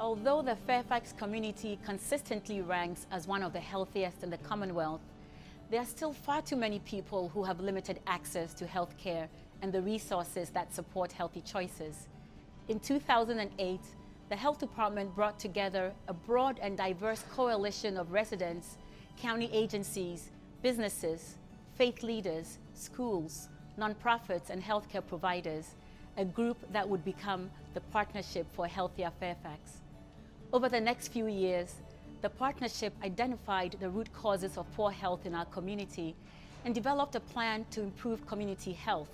Although the Fairfax community consistently ranks as one of the healthiest in the Commonwealth, there are still far too many people who have limited access to health care and the resources that support healthy choices. In 2008, the Health Department brought together a broad and diverse coalition of residents, county agencies, businesses, faith leaders, schools, nonprofits, and healthcare providers, a group that would become the Partnership for Healthier Fairfax. Over the next few years, the partnership identified the root causes of poor health in our community and developed a plan to improve community health.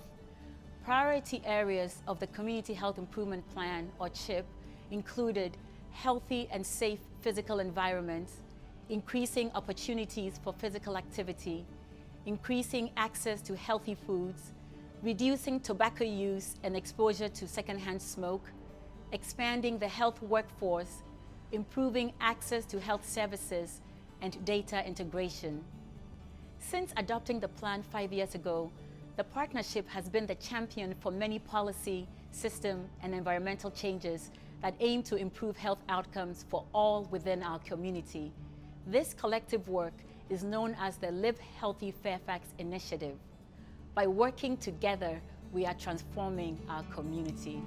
Priority areas of the Community Health Improvement Plan, or CHIP, included healthy and safe physical environments, increasing opportunities for physical activity, increasing access to healthy foods, reducing tobacco use and exposure to secondhand smoke, expanding the health workforce, improving access to health services, and data integration. Since adopting the plan 5 years ago, the partnership has been the champion for many policy, system, and environmental changes that aim to improve health outcomes for all within our community. This collective work is known as the Live Healthy Fairfax Initiative. By working together, we are transforming our community.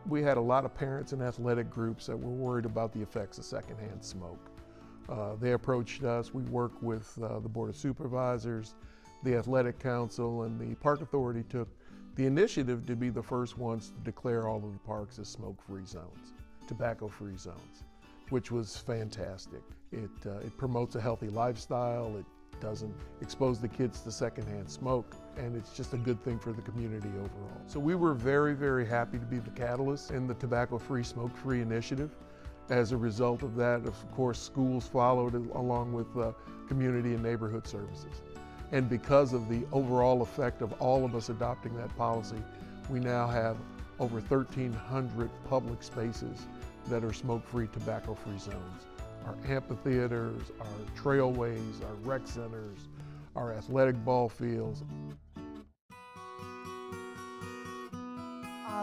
We had a lot of parents and athletic groups that were worried about the effects of secondhand smoke. They approached us. We worked with the Board of Supervisors, the Athletic Council, and the Park Authority took the initiative to be the first ones to declare all of the parks as smoke-free zones, tobacco-free zones, which was fantastic. It promotes a healthy lifestyle. It doesn't expose the kids to secondhand smoke, and it's just a good thing for the community overall. So we were very, very happy to be the catalyst in the tobacco-free, smoke-free initiative. As a result of that, of course, schools followed along with community and neighborhood services. And because of the overall effect of all of us adopting that policy, we now have over 1,300 public spaces that are smoke-free, tobacco-free zones. Our amphitheaters, our trailways, our rec centers, our athletic ball fields.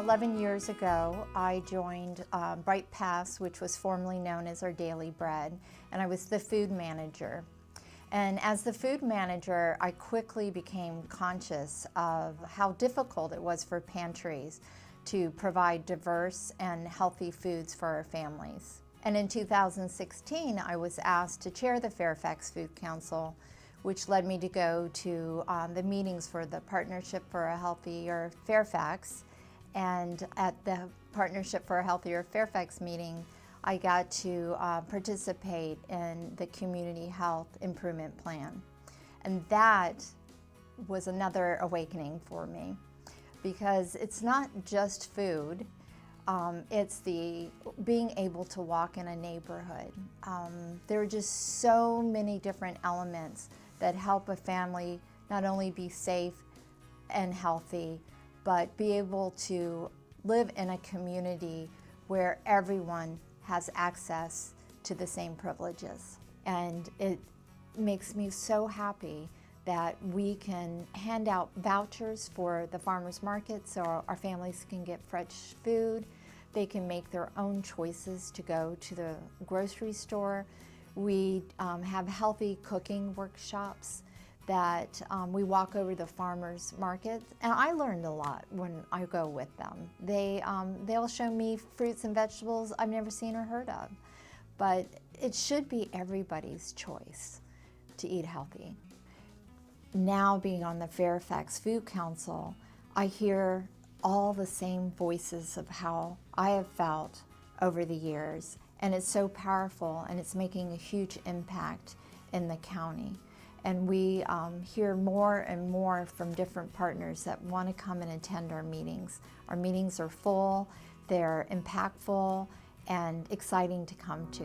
11 years ago, I joined Bright Paths, which was formerly known as Our Daily Bread, and I was the food manager. And as the food manager, I quickly became conscious of how difficult it was for pantries to provide diverse and healthy foods for our families. And in 2016, I was asked to chair the Fairfax Food Council, which led me to go to the meetings for the Partnership for a Healthier Fairfax. And at the Partnership for a Healthier Fairfax meeting, I got to participate in the Community Health Improvement Plan. And that was another awakening for me, because it's not just food, it's the being able to walk in a neighborhood. There are just so many different elements that help a family not only be safe and healthy, but be able to live in a community where everyone has access to the same privileges. And it makes me so happy that we can hand out vouchers for the farmers market so our families can get fresh food. They can make their own choices to go to the grocery store. We have healthy cooking workshops that we walk over the farmers market, and I learned a lot when I go with them. They'll show me fruits and vegetables I've never seen or heard of, but it should be everybody's choice to eat healthy. Now being on the Fairfax Food Council, I hear all the same voices of how I have felt over the years, and it's so powerful, and it's making a huge impact in the county. And we hear more and more from different partners that want to come and attend our meetings. Our meetings are full, they're impactful, and exciting to come to.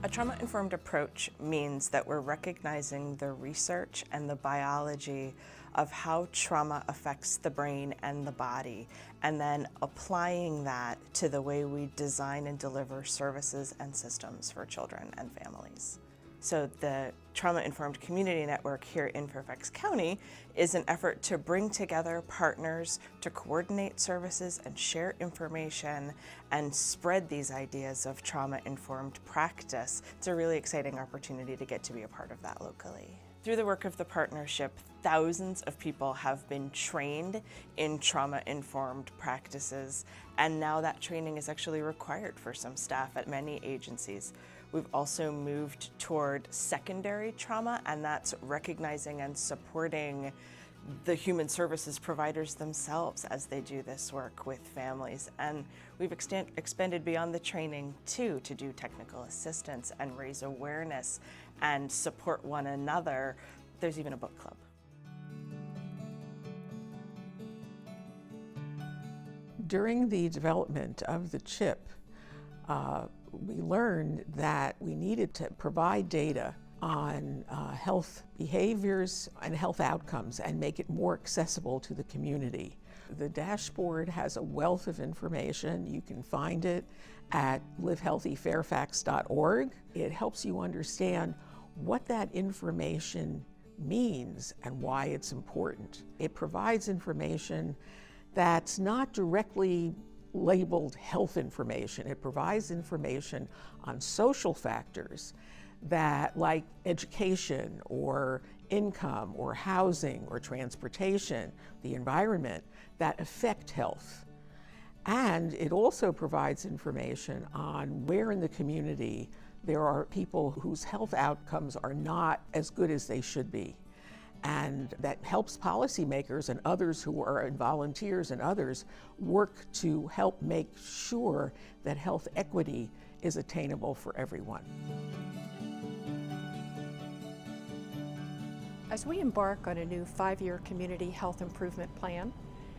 A trauma-informed approach means that we're recognizing the research and the biology of how trauma affects the brain and the body, and then applying that to the way we design and deliver services and systems for children and families. So the Trauma-Informed Community Network here in Fairfax County is an effort to bring together partners to coordinate services and share information and spread these ideas of trauma-informed practice. It's a really exciting opportunity to get to be a part of that locally. Through the work of the partnership, thousands of people have been trained in trauma-informed practices, and now that training is actually required for some staff at many agencies. We've also moved toward secondary trauma, and that's recognizing and supporting the human services providers themselves as they do this work with families. And we've expanded beyond the training too, to do technical assistance and raise awareness and support one another. There's even a book club. During the development of the chip, we learned that we needed to provide data on health behaviors and health outcomes and make it more accessible to the community. The dashboard has a wealth of information. You can find it at livehealthyfairfax.org. It helps you understand what that information means and why it's important. It provides information that's not directly labeled health information. It provides information on social factors that, like education or income or housing or transportation, the environment, that affect health. And it also provides information on where in the community there are people whose health outcomes are not as good as they should be. And that helps policymakers and others who are volunteers and others work to help make sure that health equity is attainable for everyone. As we embark on a new 5-year community health improvement plan,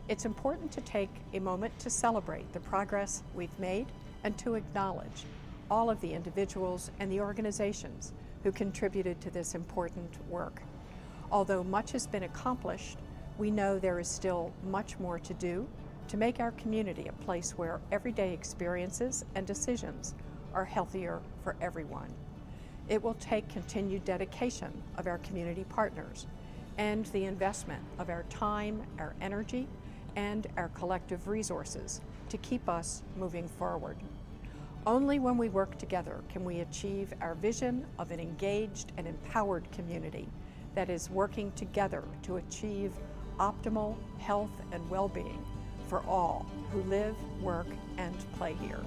it's important to take a moment to celebrate the progress we've made and to acknowledge all of the individuals and the organizations who contributed to this important work. Although much has been accomplished, we know there is still much more to do to make our community a place where everyday experiences and decisions are healthier for everyone. It will take continued dedication of our community partners and the investment of our time, our energy, and our collective resources to keep us moving forward. Only when we work together can we achieve our vision of an engaged and empowered community that is working together to achieve optimal health and well-being for all who live, work, and play here.